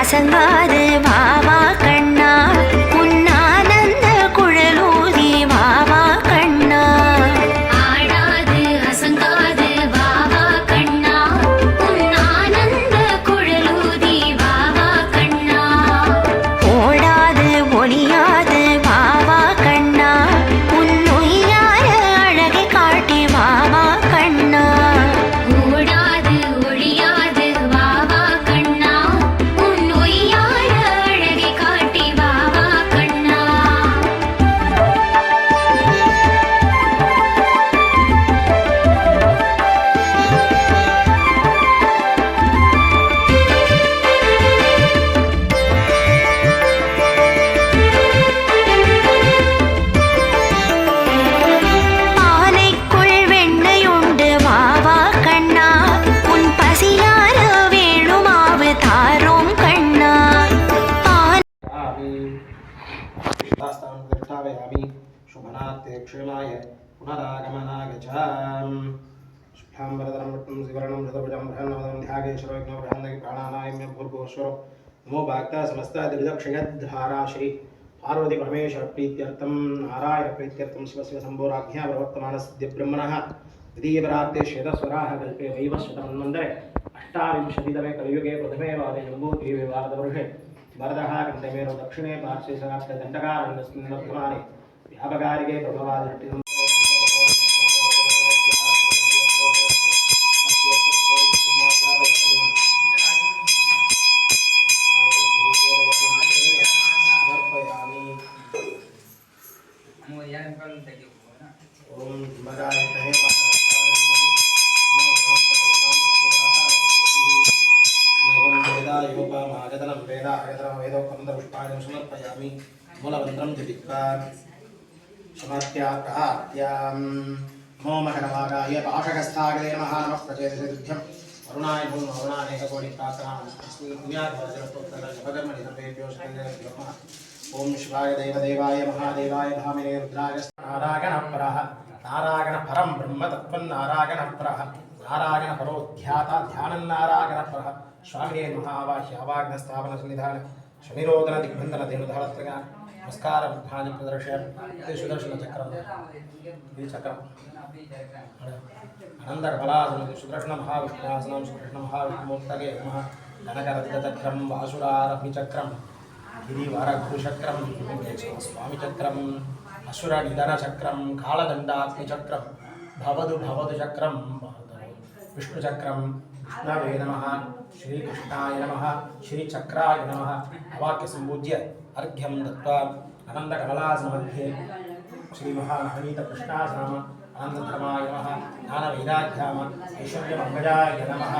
அசங்காது வாவா கண்ணா உன்னானந்த குழலூதி வாவா கண்ணா ஆடாது அசங்காது வாவா கண்ணா உன்னானந்த குழலூதி வாவா கண்ணா ஓடாது ஒளியாது வாவா கண்ணா உன்னுயிராய அழகை காட்டி வாவா கண்ணா ஓடாது ஒழியாது வாவா கண்ணா உன் ஒய்யார அழகை காட்டி வாவா கண்ணா பானைக்குள் வெண்ணையுண்டு வாவா கண்ணா உன் பசியார வேணுமாவு தாரோம் கண்ணா तास्तां प्रतिष्ठापयामि शुभनात्ते क्षेमाय पुनरागमनाय च शुभ्लाम्बरधरं वट्टं शिवरणं ऋतुभुजं बृहन्नवदनं ध्यागेश्वरो बृहन्नगि प्राणानायम्य भूर्भुवस्वरो नमो भाक्ता समस्तादिविदक्षिणद्धारा श्री पार्वती परमेश्वर प्रीत्यर्थं नारायण प्रीत्यर्थं शिवस्य शम्भोराज्ञा प्रवर्तमानस्य ब्रह्मणः द्वितीयपरार्थे श्वेतस्वराः कल्पे वैवस्वतमन्वन्तरे अष्टाविंशतितमे कलियुगे प्रथमे वादे नम्बूद्वीपे भारतवर्षे वरदः कण्ठमेरो दक्षिणे पार्श्वे सहस्र दण्डकारण्यस्मिन् वर्धमाने व्यापकारिके प्रभवादृष्टिं ओम मराय कहे वेदायोपमागतनं वेदागतनं वेदोक्तमन्त्रपुष्पाणि समर्पयामि मूलमन्त्रं जपित्वा समर्प्याप्राप्यां मोमकरवागाय पाशकस्थागले नमः नमः प्रचेतसिद्ध्यं वरुणाय भूम वरुणानेककोटिप्रार्थनाम् अस्मिन् पुण्यात्मजलस्तोत्रजपकर्मणि सर्वेभ्यो शक्तिभ्यो नमः ओम शिवाय देवदेवाय महादेवाय भामिने रुद्राय नारायणपरः नारायणपरं ब्रह्मतत्त्वं नारायणपरः नारायणपरो ध्याता ध्यानं नारायणपरः स्वामिने महावाह्यावाग्नस्थापनसन्निधान शनिरोधन दिग्बन्धन देवधरत्रय नमस्कार बुद्धानि प्रदर्शय सुदर्शनचक्रं चक्रम् अनन्तकमलासनं सुदर्शनमहाविष्णुआसनं सुदर्शनमहाविष्णुमूर्तये नमः कनकरत्नचक्रं वासुरारभिचक्रं गिरिवरगुरुचक्रं स्वामिचक्रम् असुरनिधनचक्रं कालदण्डाग्निचक्रं भवतु भवतु चक्रं विष्णुचक्रं विष्णवे नमः श्रीकृष्णाय नमः श्रीचक्राय नमः अवाक्यसम्पूज्य अर्घ्यं दत्त्वा अनन्तकमलासमध्ये श्रीमहामहनीतकृष्णासनम अनन्तधर्माय नमः ज्ञानवैराग्याम ऐश्वर्यमङ्गजाय नमः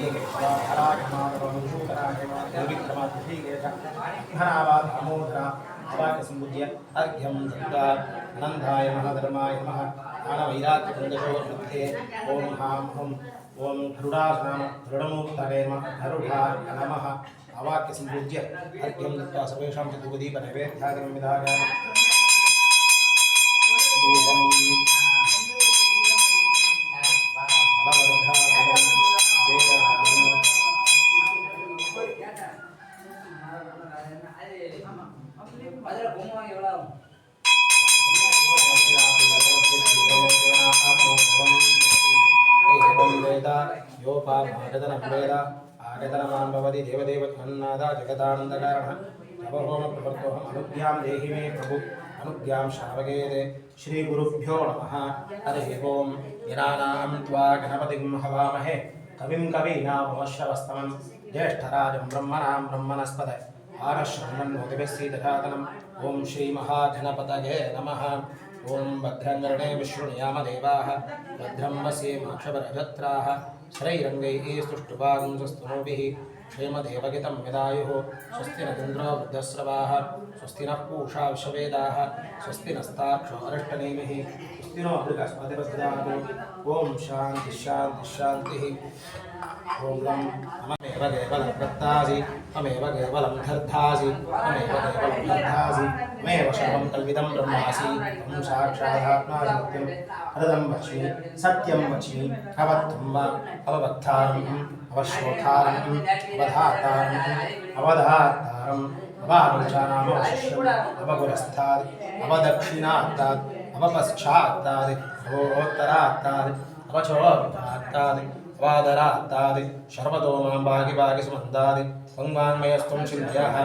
एकराय माधवमधुसूदनाय नमः देविक्रमाद्भीकेश अघ्नावा दामोदर अवाक्यसम्पूज्य अर्घ्यं दत्त्वा अनन्ताय नमः धर्माय नमः ज्ञानवैराग्यपुञ्जशोर्मध्ये ॐ हां हुं ओम गरुडासनम गरुडमूर्तये नमः गरुडाय नमः अवाक्यसम्पूज्य अर्घ्यं दत्त्वा सर्वेषां चतुर्दीपनैवेद्यादिकं विधायामि धूपं योपागतनं वेद आगतनमान् भवति देवदेवज्ञन्नादा जगदानन्दकारणः जपहोमप्रवर्तोऽहम् अनुज्ञां देहि मे प्रभु अनुज्ञां श्रावकेते श्रीगुरुभ्यो नमः हरिः ओं गिरानां त्वा गणपतिं हवामहे कविं कवीनामुपश्रवस्तमं ज्येष्ठराजं ब्रह्मणां ब्रह्मणस्पत आनश्रवन्नोतिभिः सीदधातनम् ॐ श्रीमहागणपतये नमः ॐ भद्रं कर्णे विष्णुयामदेवाः भद्रं वसेमाक्षपरजत्राः श्रैरङ्गैः स्तुष्टुवागुंसस्तनूभिः क्षेमदेवगितं यदायुः स्वस्ति न इन्द्रो वृद्धस्रवाः स्वस्ति नः पूषा विश्ववेदाः स्वस्ति नस्ताक्षो अरिष्टनेमिः स्वस्तिनो बृहस्पतिर्दधातु ओम शांति शांति शांति ओम लं ममेव केवलं दत्तासि ममेव केवलं धर्तासि ममेव केवलं दत्तासि ममेव सर्वं कल्विदं ब्रह्मासि त्वं साक्षादात्मादित्यं हृदं वच्मि सत्यं वच्मि अवद्धं वा अववक्तारम् अवश्रोतारम् अवधातारम् अवधातारम् अवारुचानामवशिष्यम् अवपुरस्ताद् अवदक्षिणात्ताद् अवपश्चात्ताद् अवोत्तरात्ताद् अवचोत्तरात्ताद् अवादरात्ताद् सर्वतो मां भागि भागि सुमन्दाद् त्वं वाङ्मयस्त्वं शिवयः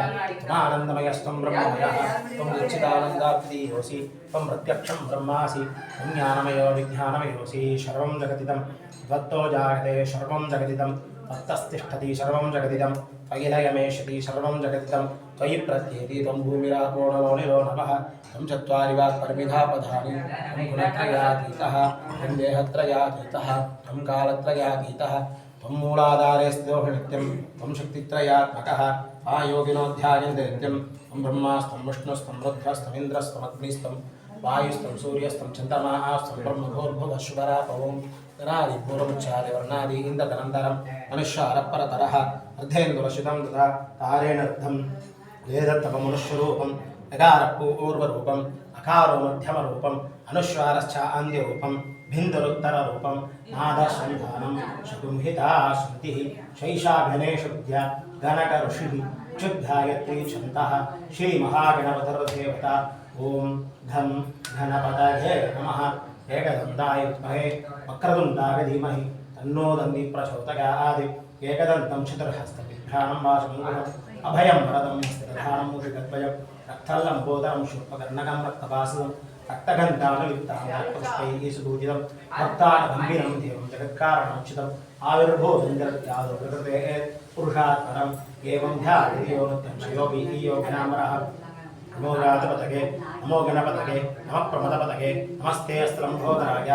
त्वमानन्दमयस्त्वं ब्रह्ममयः त्वं सच्चिदानन्दाब्धियोऽसि त्वं प्रत्यक्षं ब्रह्मासि त्वं ज्ञानमयो विज्ञानमयोऽसि सर्वं जगदिदं त्वत्तो जायते सर्वं जगदिदं त्वत्तस्तिष्ठति सर्वं जगदिदं त्वयि लयमेष्यति सर्वं जगदिदं त्वयि प्रत्येति त्वं भूमिरापो नभो निरो नभः त्वं चत्वारि वाक्परिमिधा पदानि त्वं गुणत्रयातीतः त्वं देहत्रयातीतः त्वं कालत्रयातीतः त्वं मूलाधारे स्थितो नित्यं त्वं शक्तित्रयात्मकः आयोगिनो ध्यायन्ते नित्यं त्वं ब्रह्मास्तं विष्णुस्तं रुद्रस्तमिन्द्रस्तं अग्निस्तं वायुस्तं सूर्यस्तं चन्द्रमास्तं ब्रह्मभूर्भुवः शुभरापवं तनादि पूर्वमुच्चादि वर्णादि इन्द्रतरन्तरं मनुष्यारपरतरः अर्धेन्दुरशितं तथा तारेणर्धं वेदत्तमनुष्यरूपं यगारपूर्वरूपम् अकारो मध्यमरूपम् अनुस्वारश्च अन्त्यरूपं भिन्दरुत्तररूपं नादसन्धानं शकुंहिता स्मृतिः शैषाभिनेषुद्या गणकऋषिः क्षुद्धायत्री छन्तः श्रीमहागणपतिर्देवता ॐ घं घनपतये नमः एकदन्ताय विद्महे वक्रतुण्डाय धीमहि तन्नो दन्ति प्रचोदयात् एकदन्तं चतुर्हस्तबिभ्राणं वासुमङ्गलम् अभयं वरदं हस्तधानं मुदितद्वयं रक्तलम्बोदरं शूर्पकर्णकं रक्तवासुदं रक्तगन्धानुयुक्तं पुष्पैः सुपूजितं भक्तानगम्भीरं देवं जगत्कारणमुचितम् आविर्भूतं जगत्यादौ प्रकृतेः पुरुषात्परम् एवं ध्यायति यो नित्यं शिरोभिः योगिनामरः नमो राधपतगे नमो गणपतगे नमः प्रमदपतगे नमस्ते अस्त्रलम्भोदराय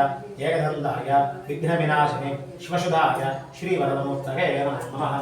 एकदन्ताय विघ्नविनाशिने शिवसुधाय श्रीवरदमूर्तये नमः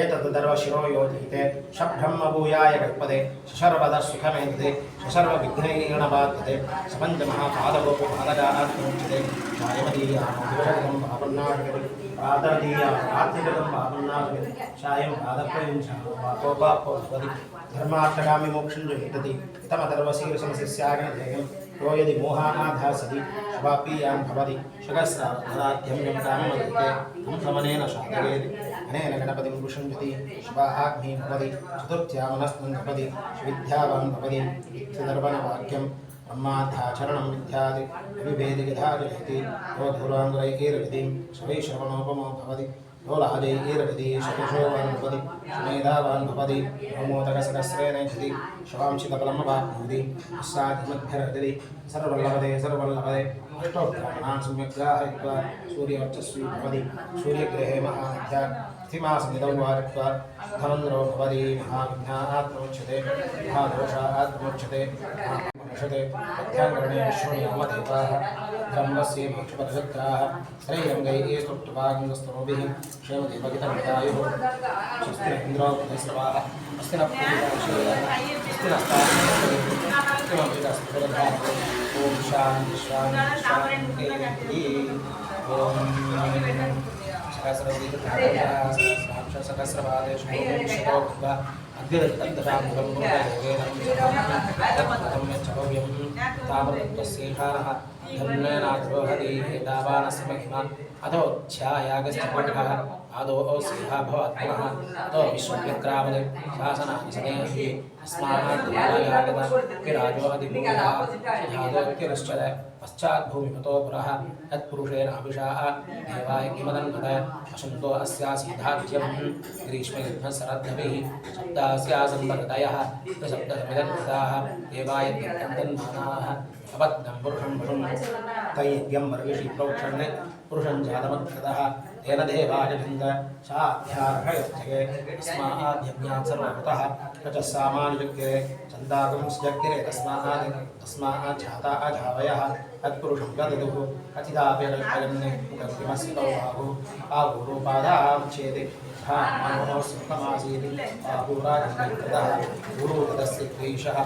एतद्दर्वशिरो योजिते शब्रह्मभूयाय कल्पते सशर्वदसुखमेन्दते ससर्वविघ्नैर्गणबाध्यते सपञ्चमहापादगोपपादगात्मुच्यते शायमदीयामोदिवशकं पापन्नाशकति प्रातर्दीयामात्मिकं पापन्नाशकति शायं पादप्रयं शापोपापो भवति धर्मार्थकामि मोक्षं जयति तमदर्वशीर्षमशिष्यागणधेयं यो यदि मोहानाधासति शवापीयान् भवति शगस्रावधराध्यं यं काममदीते तं समनेन शादयेत् अनेन गणपतिं पुषञ्जति शिवाग्निः भवति चतुर्थ्यामनस्तं भवति विद्यावान् भवति इत्यदर्पणवाक्यं ब्रह्माध्याचरणं विद्यादि अविभेदिविधा जयति यो धूराङ्गुरैर्विधिं सवै श्रवणोपमो भवति यो लाजैर्विधि शकुशोवान् भवति सुमेधावान् भवति ब्रह्मोदकसहस्रेण जति शवांशितफलमवाप्नोति यस्याधिमध्यर्हति सर्वल्लभते सर्वल्लभते अष्टोत्थानान् सम्यग्राहयित्वा सूर्यवर्चस्वी भवति सूर्यग्रहे महामध्या तिथिमासमिदौ वारित्वा धनन्द्रो भवति महाविघ्नात्मोच्यते महादोषात्मोच्यते महापनिषते पथ्याङ्करणे विष्णुयामदेवाः ब्रह्मस्य मोक्षपदशक्राः श्रैरङ्गैः स्तुष्टुवागन्दस्तनोभिः क्षेमदेवगितमिदायुः स्वस्ति इन्द्रो बुधस्रवाः अस्ति न अस्ति नस्तास्तिमभिदस्फुरधा ॐ शान्ति शान्ति शान्तिः ॐ सहस्रपादेषु अग्निदत्तदामुखं तामृतस्येषाः धन्यनाद्रोहति दावानस्य महिमा अधोच्छायागस्य पठः आदौ सिंहा भवत् पुनः अतो विश्वव्यक्रावदे शासनानि सनेहि अस्मानाद्राजोहतिराजोहतिराजोक्तिरश्चद पश्चात् भूमिमतो पुरः तत्पुरुषेण अभिषाः देवाय किमदन्वद अशन्तो अस्यासीधाज्यं ग्रीष्मयुद्धशरद्धभिः सप्तास्यासम्बरदयः सप्तसमिदन्वदाः देवाय प्रत्यन्तन्मानाः अपत्नं पुरुषं पुरुषं तैर्यं वर्गिषि प्रोक्षण्य पुरुषं जातमक्षतः तेन देवाजभिन्द साध्यार्हयत्यगे तस्माद्यज्ञात् सर्वभूतः रजः सामानुजग्रे चन्दागं स्यग्रे तस्मात् जाता अजावयः तत्पुरुषं गददुः अतिदाप्यकल्पयन् मुखर्तिमस्य बाहु आहुरूपादामुच्येते मानवो सुखमासीत् आहुराजकृतः गुरुतस्य क्लेशः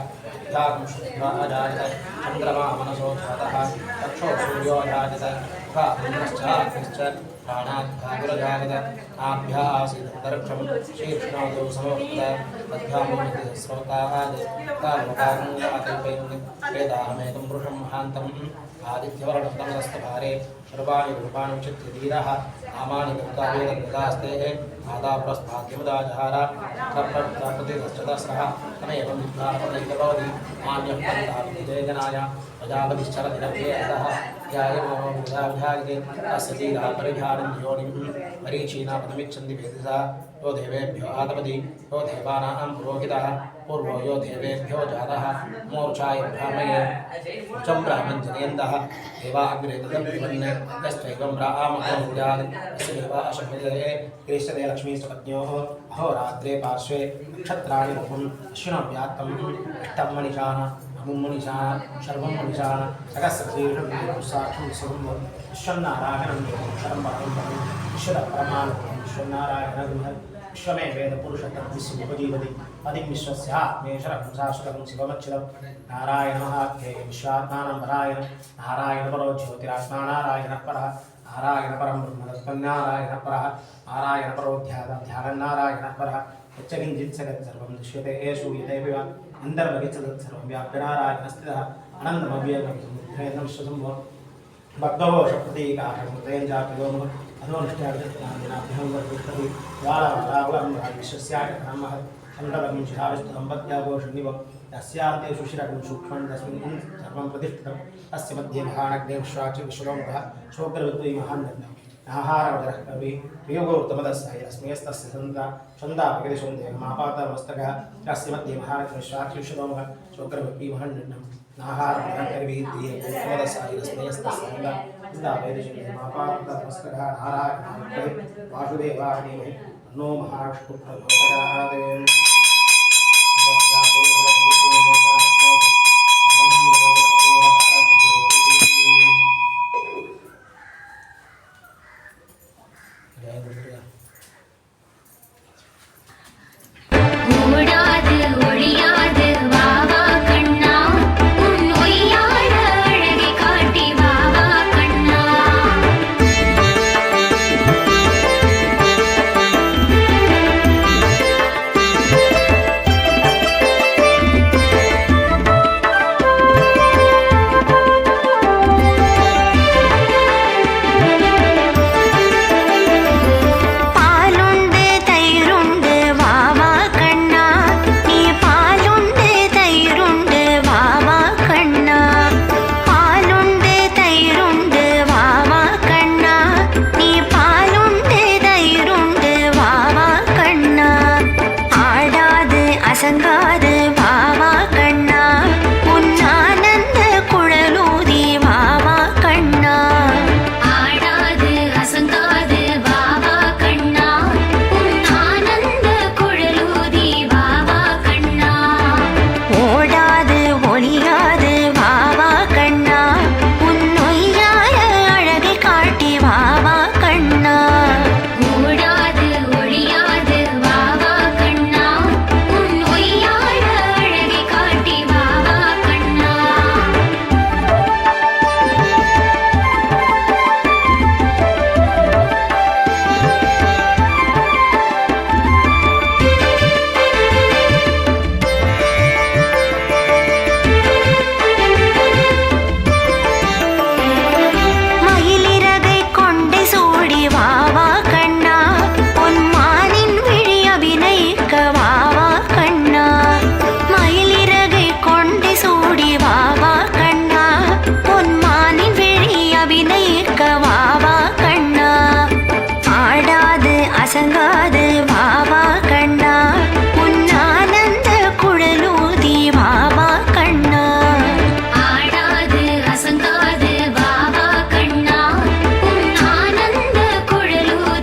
त्यागं शुद्ध्वा अजायत चन्द्रमा मनसो जातः चक्षो सूर्यो जायत मुखाश्च प्राणाद्भागुरजागत आभ्यासीदन्तरिक्षं शीर्षणादौ समवर्तत तद्भ्यामोनिति स्रोताद् कालोकाङ्गाकल्पयन् वेदाहमेकं पुरुषं महान्तम् आदित्यवर्णस्तमस्तभारे सर्वाणि रूपाणि विचित्य धीरः नामानि गतास्ते आदाप्रस्थाद्यमुदाजहार प्रप्रतिदश्चतस्रः तमेवं विद्वापदैकभवति मान्यः पन्थाविजयजनाय प्रजापतिश्चरदिनभ्येतः ध्यायमोधाविधायते तस्य धीरः परिधानं योनिं परीक्षीणापदमिच्छन्ति भेदसा यो देवेभ्यो आतपति यो देवानां पुरोहितः पूर्वो यो देवेभ्यो जातः मोर्चाय ब्राह्मये उचं ब्राह्मण जनयन्तः देवाग्रे तदभिवन् यस्त्वैवं ब्राह्मणोऽनुजात् यस्य देवा अशभ्यते क्रीष्यते लक्ष्मीस्तपत्न्योः अहोरात्रे पार्श्वे नक्षत्राणि रूपम् अश्विनो व्यात्तम् इष्टं मनिषाण अमुं मनिषाण शर्वं मनिषाण सहस्रशीर्षं साक्षं सुरं विश्वनारायणं शरं परं विश्वपरमाणुं विश्वनारायणं विश्वमे वेदपुरुषतद्विश्वमुपजीवति पदिं विश्वस्यात्मेश्वरं शाश्वतं शिवमच्युतं नारायणमहाख्येय विश्वात्मानं परायण नारायणपरो ज्योतिरात्मा नारायणः परः नारायणपरं ब्रह्मतत्त्वनारायणः परः नारायणपरो ध्याननारायणः परः यच्चकिञ्चित् सर्वं दृश्यते येषु यदेव अन्तर्बहिस्तत्सर्वं व्याप्यनारायणस्थितः अनन्तमव्ययं विश्वसम्भो भक्तवो शप्रतीकाशं कृतयञ्जाप्योमुः अधोनिष्ठ्याभ्यं वर्तिष्ठति ज्वालावलावलं विश्वस्यामः सन्ततं शिराविष्टसम्पत्याघोषनिवं यस्यान्तेषु शिरकं सूक्ष्मं तस्मिन् सर्वं प्रतिष्ठितम् अस्य मध्ये महानग्ने विश्वाचि विश्वलोकः शोकर्वद्वै महान्नग्नम् आहारवदरः कवि प्रियोगोत्तमदस्य अस्मेस्तस्य छन्दापगतिशोन्देहमापातमस्तकः तस्य मध्ये महानग्ने विश्वाचि विश्वलोकः शोकर्वद्वै महान्नग्नम् आहारवदरः कवि प्रियोगोत्तमदस्य अस्मेस्तस्य छन्दापगतिशोन्देहमापातमस्तकः नारायणाय वासुदेवाय धीमहि तन्नो महाविष्णुः प्रचोदयात् ஓடாது ஒழியாது வா வா கண்ணா உன் ஒய்யார அழகை காட்டி வா வா கண்ணா பாலுண்டு தயிருண்டு வா வா கண்ணா நீ பாலுண்டு தயிருண்டு வா வா கண்ணா பாலுண்டு தயிருண்டு வா வா கண்ணா நீ பாலுண்டு தயிருண்டு வா வா கண்ணா ஆடாது அசங்காது வா வா கண்ணா உன் ஆனந்த குழலூதி வா வா கண்ணா ஆடாது அசங்காது வா வா கண்ணா உன் ஆனந்த குழலூதி வா வா கண்ணா ஓடாது ஒளியாது வா வா கண்ணா உன் நொய்யாய அழகை காட்டி வா வா கண்ணா ஓடாது ஒழியாது வா வா கண்ணா உன் ஒய்யார அழகை காட்டி வா வா கண்ணா மயிலிறகை கொண்டை சூடி வா வா கண்ணா உன் மானின் விழி அபிநயிக்க வா வா கண்ணா மயிலிறகை கொண்டை சூடி வா வா கண்ணா உன் மானின் விழி அபிநயிக்க வா வா கண்ணா ஆடாது அசங்காது வா வா கண்ணா உன் ஆனந்த குழலூதி வா வா கண்ணா ஆடாது அசங்காது வா வா கண்ணா உன் ஆனந்த குழலூதி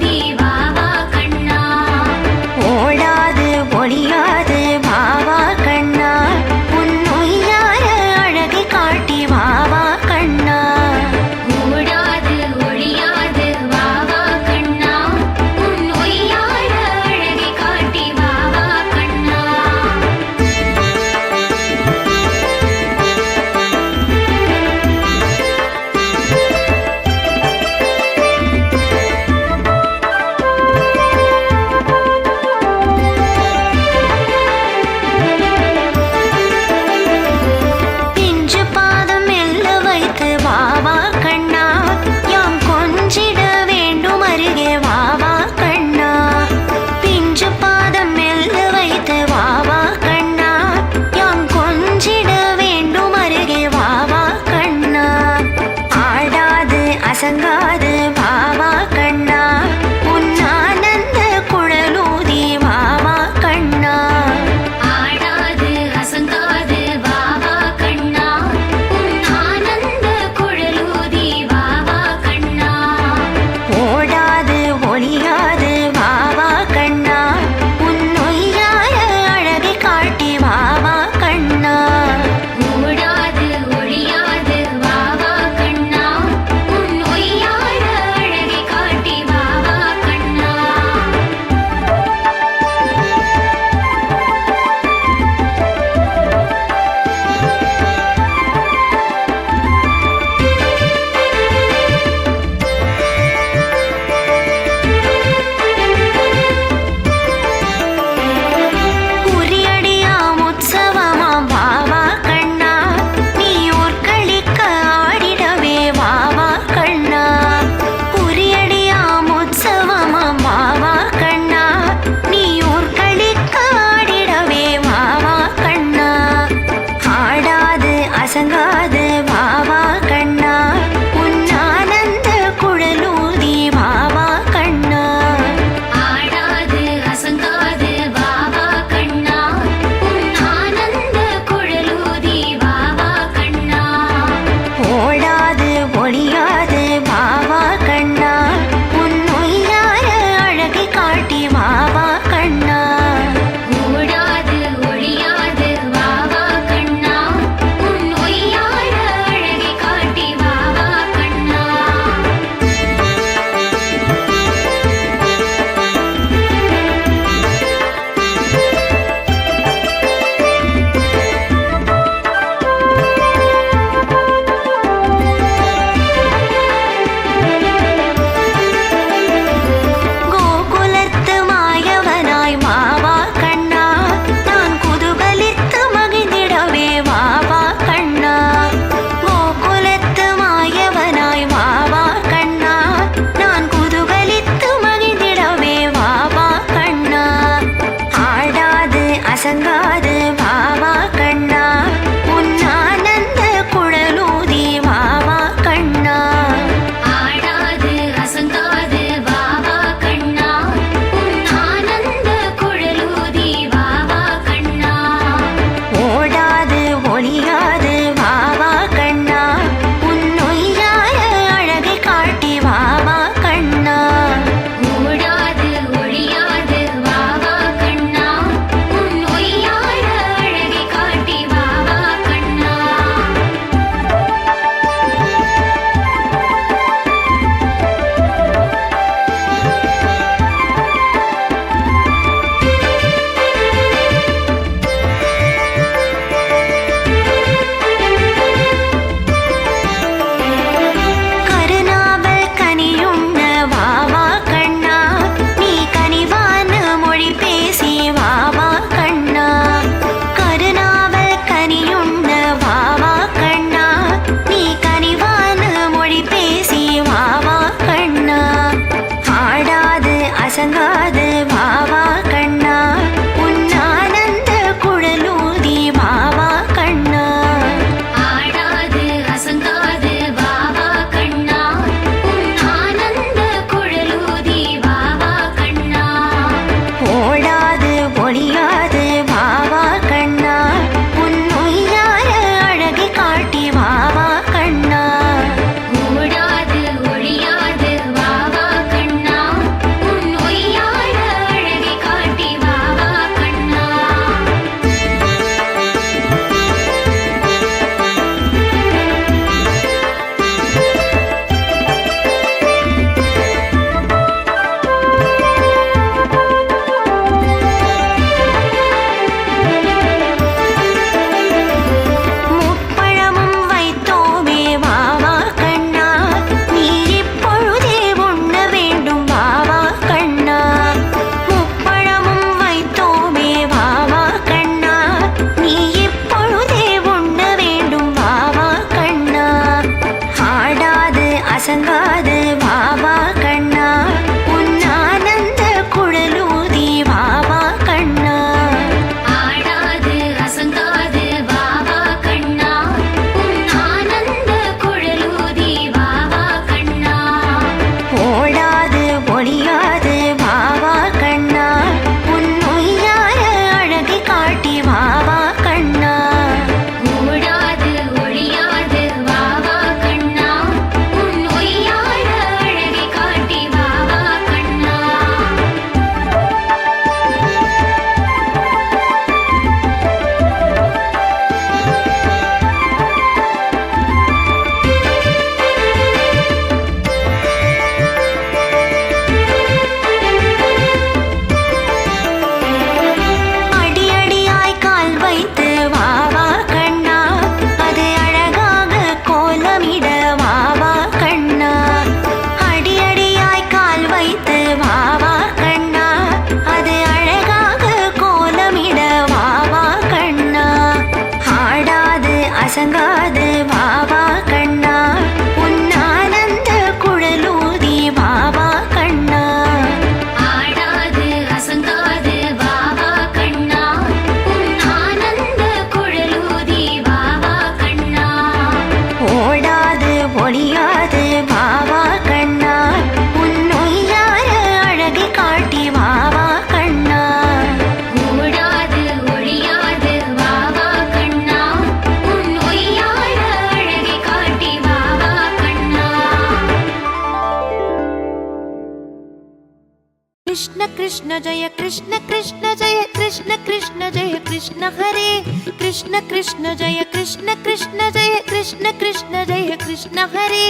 कृष्ण जय कृष्ण कृष्ण जय कृष्ण कृष्ण जय कृष्ण हरे कृष्ण कृष्ण जय कृष्ण कृष्ण जय कृष्ण कृष्ण जय कृष्ण हरे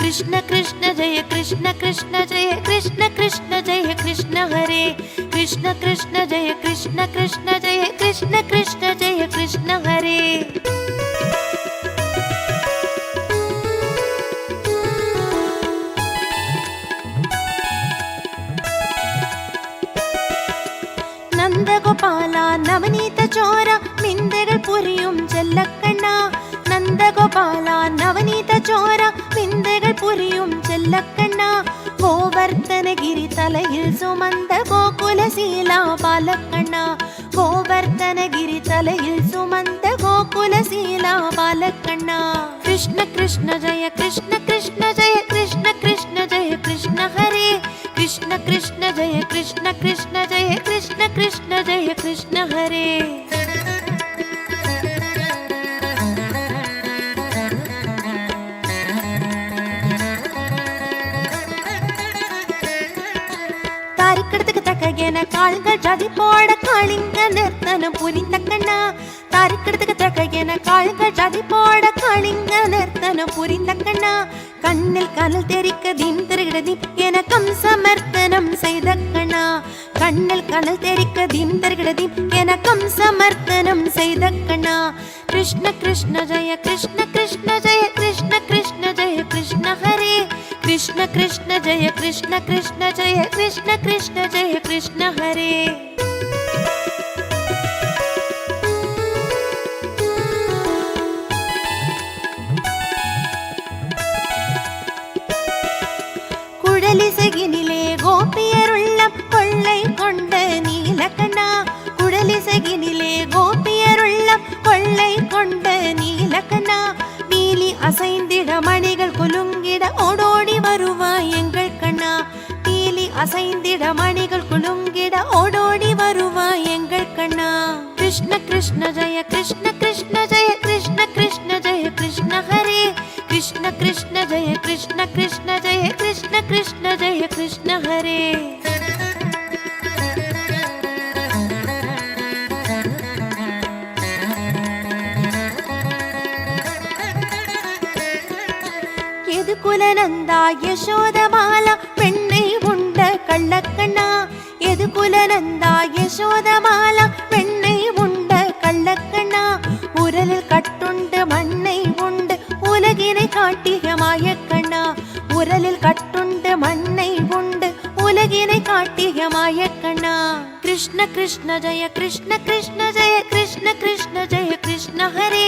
कृष्ण कृष्ण जय कृष्ण कृष्ण जय कृष्ण कृष्ण जय कृष्ण हरे कृष्ण कृष्ण जय कृष्ण कृष्ण जय कृष्ण कृष्ण जय कृष्ण हरे നന്ദഗോപാല നവനീത ചോര വിന്ദകൾ പുരിയും ചെല്ലക്കണ്ണ നന്ദഗോപാല നവനീത ചോര വിന്ദകൾ പുരിയും ചെല്ലക്കണ്ണ ഗോവർദ്ധനഗിരി തലയിൽ സുമന്ത ഗോകുലശീല ബാലക്കണ്ണ ഗോവർദ്ധനഗിരി തലയിൽ സുമന്ത ഗോകുലശീല ബാലക്കണ്ണ കൃഷ്ണ കൃഷ്ണ ജയ കൃഷ്ണ കൃഷ്ണ ജയ കൃഷ്ണ കൃഷ്ണ ജയ കൃഷ്ണ ഹരേ कृष्ण कृष्ण जय कृष्ण कृष्ण जय कृष्ण कृष्ण जय कृष्ण हरे താരിക്കെടുത്ത് തക്കകേന കാളുകൾ ജാതി പോട കാളിങ്ക നിർത്തനം പുരിന്തക്കണ്ണ താരിക്കെടുത്ത് തക്കകേന കാളുകൾ ജാതി പോട കാളിങ്ക നിർത്തനം പുരിന്തക്കണ്ണ കണ്ണിൽ കനൽ തെരിക്ക ദീം തിരുകിടദീം എനക്കം സമർപ്പണം ചെയ്ത കണ്ണ കണ്ണിൽ കനൽ തെരിക്ക ദീം തിരുകിടദീം എനക്കം സമർപ്പണം ചെയ്ത കണ്ണ കൃഷ്ണ കൃഷ്ണ ജയ കൃഷ്ണ കൃഷ്ണ ജയ കൃഷ്ണ കൃഷ്ണ ജയ കൃഷ്ണ ഹരേ കൃഷ്ണ കൃഷ്ണ ജയ കൃഷ്ണ കൃഷ്ണ ജയ കൃഷ്ണ കൃഷ്ണ ജയ കൃഷ്ണ ഹരേ കുഴലിസകിനിലെ ഗോപിയരുള്ളം കൊള്ളൈ കൊണ്ട് നീലക്കണ്ണ കുഴലിസകിനിലെ ഗോപിയരുള്ളം കൊള്ളൈ കൊണ്ട് നീലക്കണ്ണ നീലി അസൈந்திட മണികൾ കുലുങ്ങിട ഓടോടി വരുവാய் എங்கள் കണ്ണ നീലി അസൈந்திட മണികൾ കുലുങ്ങിട ഓടോടി വരുവാய் എங்கள் കണ്ണ കൃഷ്ണ കൃഷ്ണ ജയ കൃഷ്ണ കൃഷ്ണ ജയ കൃഷ്ണ കൃഷ്ണ ജയ കൃഷ്ണ ഹരേ कृष्ण कृष्ण जय कृष्ण कृष्ण जय कृष्ण कृष्ण जय कृष्ण हरे യദുകുലനന്ദ യശോദമാല പെണ്ണை உண்ட கள்ளக்கண்ணா യദുകുലനന്ദ യശോദമാല പെണ്ണை உண்ட கள்ளக்கண்ணா உரலில் கட்டுண்டு மண்ணை உண்டு உலகினை காட்டிய மாயக்கண்ணா உரலில் கட்டுண்டு மண்ணை உண்டு உலகினை காட்டிய மாயக்கண்ணா கிருஷ்ண கிருஷ்ண ஜய கிருஷ்ண கிருஷ்ண ஜய கிருஷ்ண கிருஷ்ண ஜய கிருஷ்ண ஹரே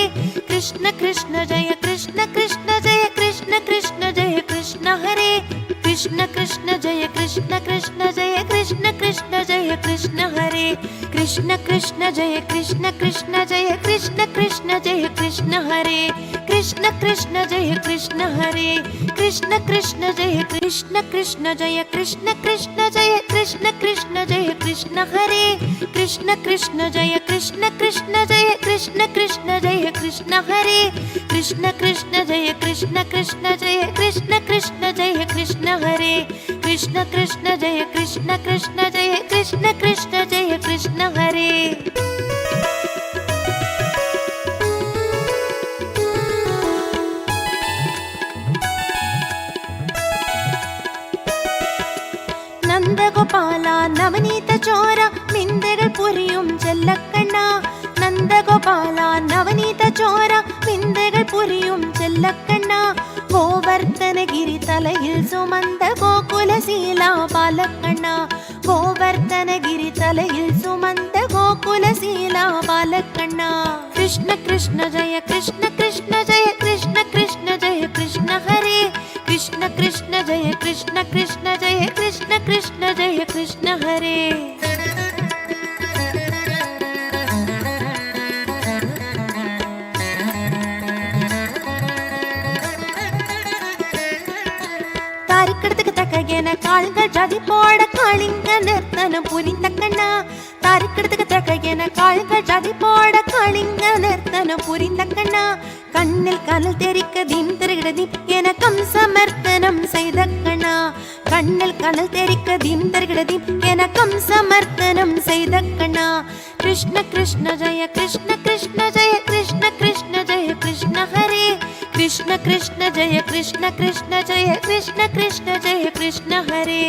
கிருஷ்ண கிருஷ்ண ஜய கிருஷ்ண கிருஷ்ண ஜய கிருஷ்ண கிருஷ்ண ஜய கிருஷ்ண ஹரே कृष्ण कृष्ण जय कृष्ण कृष्ण जय कृष्ण कृष्ण जय कृष्ण हरे कृष्ण कृष्ण जय कृष्ण कृष्ण जय कृष्ण कृष्ण जय कृष्ण हरे कृष्ण कृष्ण जय कृष्ण हरे कृष्ण कृष्ण जय कृष्ण कृष्ण जय कृष्ण कृष्ण जय कृष्ण कृष्ण जय कृष्ण हरे कृष्ण कृष्ण जय कृष्ण कृष्ण जय कृष्ण कृष्ण जय कृष्ण हरे कृष्ण कृष्ण जय कृष्ण कृष्ण जय कृष्ण कृष्ण जय कृष्ण हरे कृष्ण कृष्ण जय कृष्ण कृष्ण जय कृष्ण कृष्ण जय कृष्ण हरे നന്ദഗോപാല നവനീത ചോര വിന്ദകൾ പുരിയും ചെല്ലക്കണ്ണ നന്ദഗോപാല നവനീത ചോര വിന്ദകൾ പുരിയും ചെല്ലക്കണ്ണ ഗോവർദ്ധനഗിരി തലയിൽ സുമന്ത ഗോകുലശീല ബാലക്കണ്ണ ഗോവർദ്ധനഗിരി തലയിൽ സുമന്ത ഗോകുലശീല ബാലക്കണ്ണ കൃഷ്ണ കൃഷ്ണ ജയ കൃഷ്ണ കൃഷ്ണ ജയ കൃഷ്ണ കൃഷ്ണ ജയ കൃഷ്ണ ഹരേ कृष्ण कृष्ण जय कृष्ण कृष्ण जय कृष्ण कृष्ण जय कृष्ण हरे താരിക്കെടുത്ത് തക്കകേന കാളുകൾ ജാതി പോട കാളിങ്ക നിർത്തനം പുരിന്തക്കണ്ണ താരിക്കെടുത്ത് തക്കകേന കാളുകൾ ജാതി പോട കാളിങ്ക നിർത്തനം പുരിന്തക്കണ്ണ കണ്ണിൽ കനൽ തെരിക്ക ദീം തിരുകിടദീം എനക്കം സമർപ്പണം ചെയ്ത കണ്ണ கண்ணில் கனல் தெரிக்க தீம் தருகிடதீம் எனக்கும் சமர்த்தனம் செய்த கண்ணா கிருஷ்ண கிருஷ்ண ஜெய கிருஷ்ண கிருஷ்ண ஜெய கிருஷ்ண கிருஷ்ண ஜெய கிருஷ்ண ஹரே கிருஷ்ண கிருஷ்ண ஜெய கிருஷ்ண கிருஷ்ண ஜெய கிருஷ்ண கிருஷ்ண ஜெய கிருஷ்ண ஹரே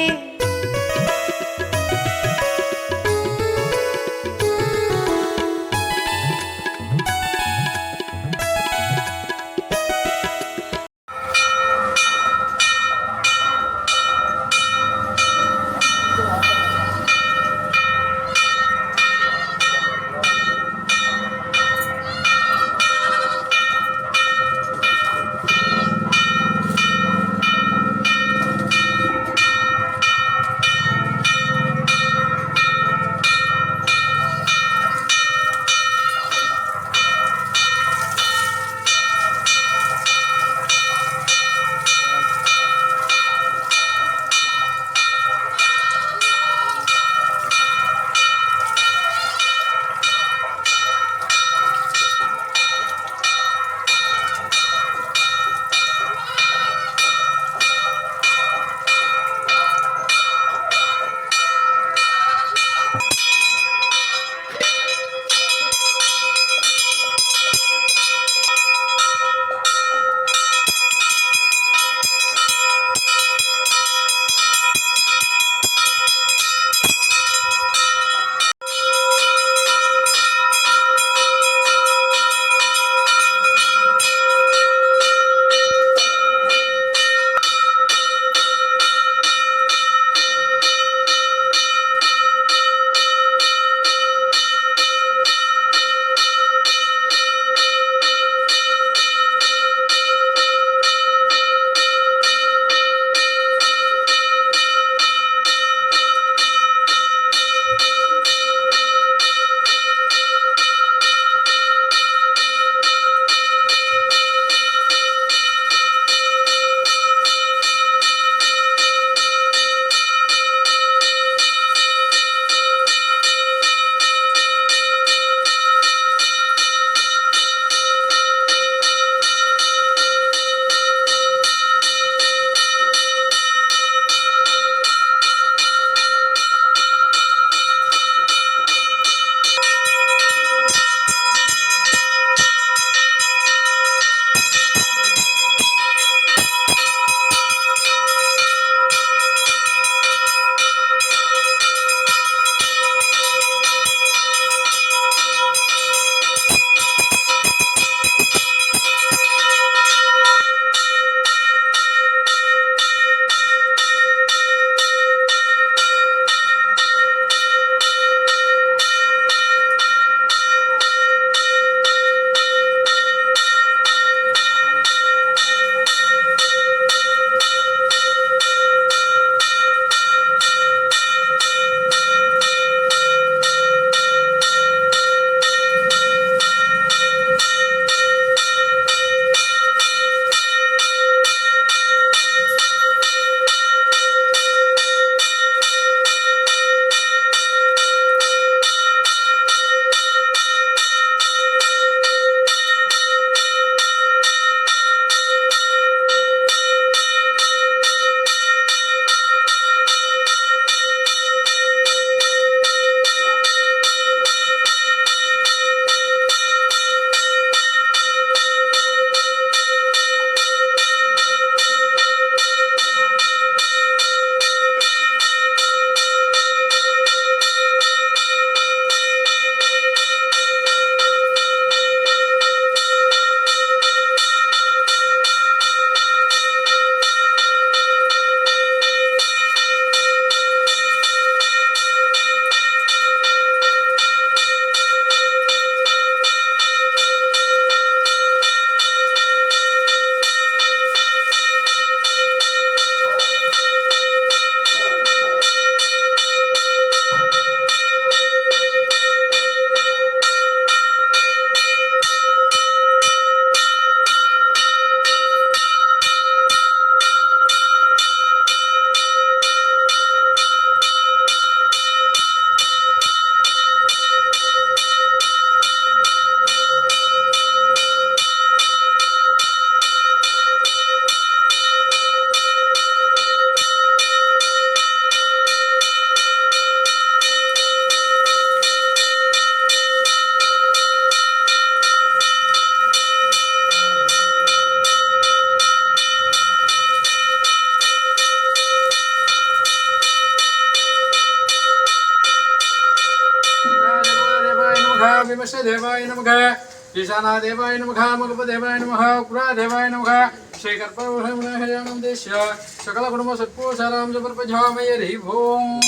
विमश्य देवाय नमः ईशाना देवाय नमः मगपदेवाय नमः उग्रा देवाय नमः श्रीकर्पूरहरिं देश्य सकलकुटुम्ब सत्पुरुषाणां समर्पयामि हरि ओम्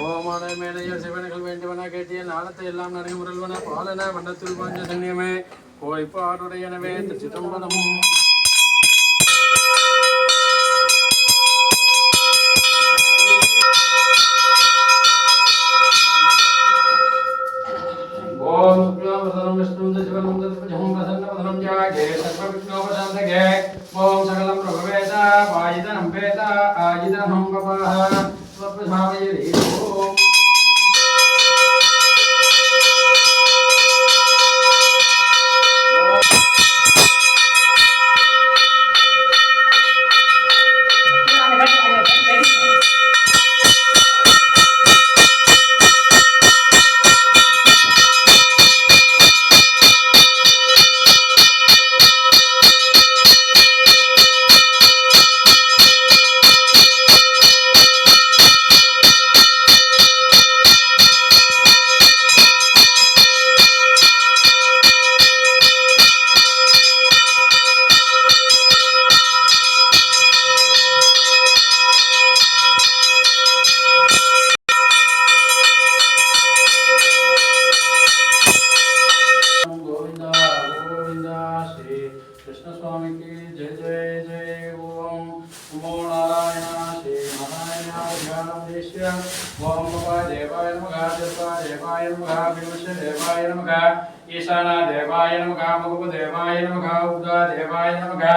ஓமான மேனையர் சிவனைகள் வேண்டுவன கேட்டிய நாளத்தை எல்லாம் நன்கு முரல்வன பாலன வண்ணத்தில் பாஞ்ச சன்னியமே கோய்ப்பாடுடையனவே திருச்சிதம்பரம் ஓம் சுக்லாவதனம் விஷ்ணும் சிவனம் தத்பஜம் பிரசன்னவதனம் ஜாயே சர்வவிக்னோபசாந்தகே ஓம் சகலம் பிரபவேத வாயிதனம் வேத ஆயிதனம் பவஹ ஸ்வப்ரசாமயே ஓம் ईशाना देवाय नमः मगुपदेवाय नमः उग्रा देवाय नमः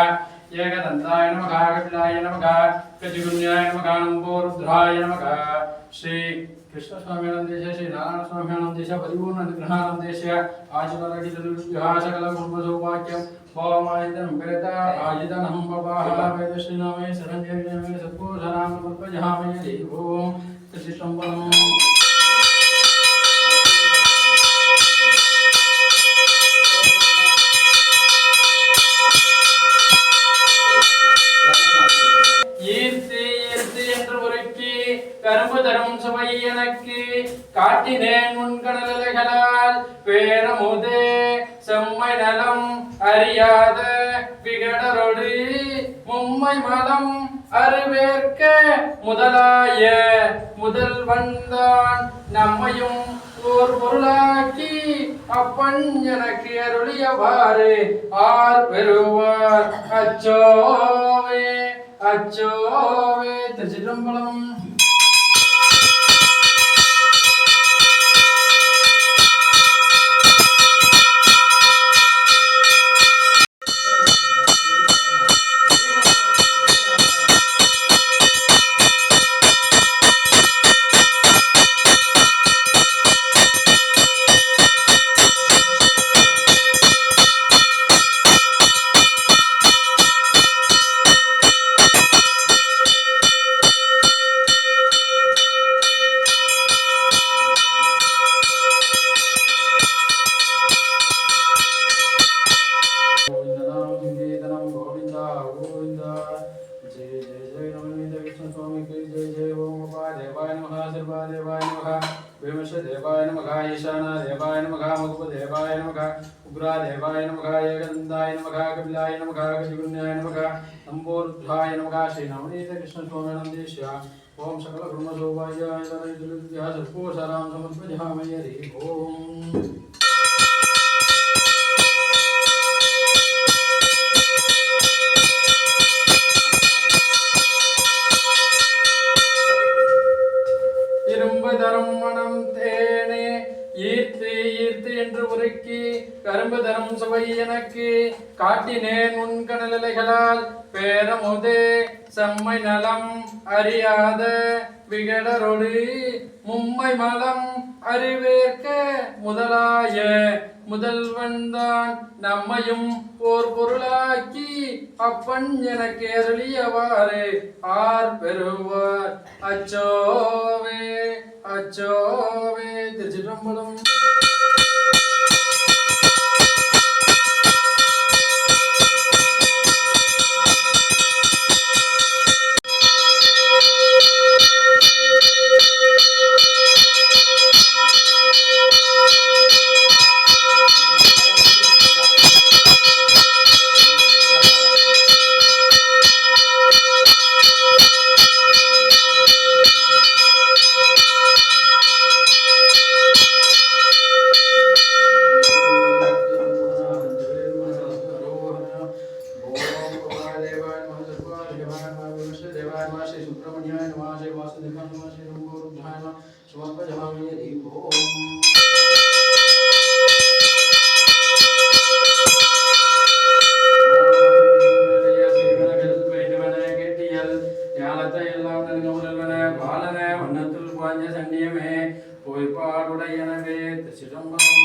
एकदन्ताय नमः कपिलाय नमः प्रतिगुण्याय नमः नम्बोरुद्राय नमः श्री कृष्ण स्वामिनंदेश श्री नारायण स्वामिनंदेश परिपूर्ण अनुग्रहानंदेश आजीवनरहितविहार सकल कुटुंबसौभाग्यं ओमायितं वेदा आजिदनं बबाह वेदश्रीनामे शरण्यविनमे सत्पुरुषाणां समर्पयामि हरि ओम् त्रिशम्बरम् கரும்பு தரும் சுவை எனக்கு காட்டினேன் முன்கணல்களால் பேரமுதே செம்மை நலம் அறியாத விகடரொடு மும்மை மலம் அருவேற்க முதலாய முதல் வந்தான் நம்மையும் ஓர் பொருளாக்கி அப்பன் எனக்கு அருளியவாறு ஆர் பெறுவார் அச்சோவே அச்சோவே திருச்சிற்றம்பலம் देवाय नमः ईशाना देवाय नमः मगुपदेवाय नमः उग्रा देवाय नमः एकदन्ताय नमः कपिलाय नमः प्रतिगुण्याय नमः नम्बोरुद्राय नमः श्री नवनीत कृष्ण स्वामिनंदेश ओम सकल ब्रह्मसौभाग्याय सत्पुरुषाणां समर्पयामि हरि ओम् தரும் மனம் தேனே ஈர்த்து ஈர்த்து என்று உரைக்கி கரும்பு தரும் சுவை எனக்கு காட்டினேன் முன்கணலைகளால் பேரமுதே செம்மை நலம் அறியாத விகடரொடு மும்மை மலம் அறிவேற்க முதலாய முதல்வன்தான் நம்மையும் ஓர் பொருளாக்கி அப்பன் எனக்கு அருளியவாறு ஆர் பெறுவார் அச்சோவே அச்சோவே திருச்சிற்றம்பலம் देवाय नमः विष्णु देवाय नमः श्री सुब्रह्मण्याय नमः श्री वासुदेवाय नमः श्री नमो रुद्राय नमः समर्पयामि हरि ओम பொய்பாடுடையனவே சிதம்பரம்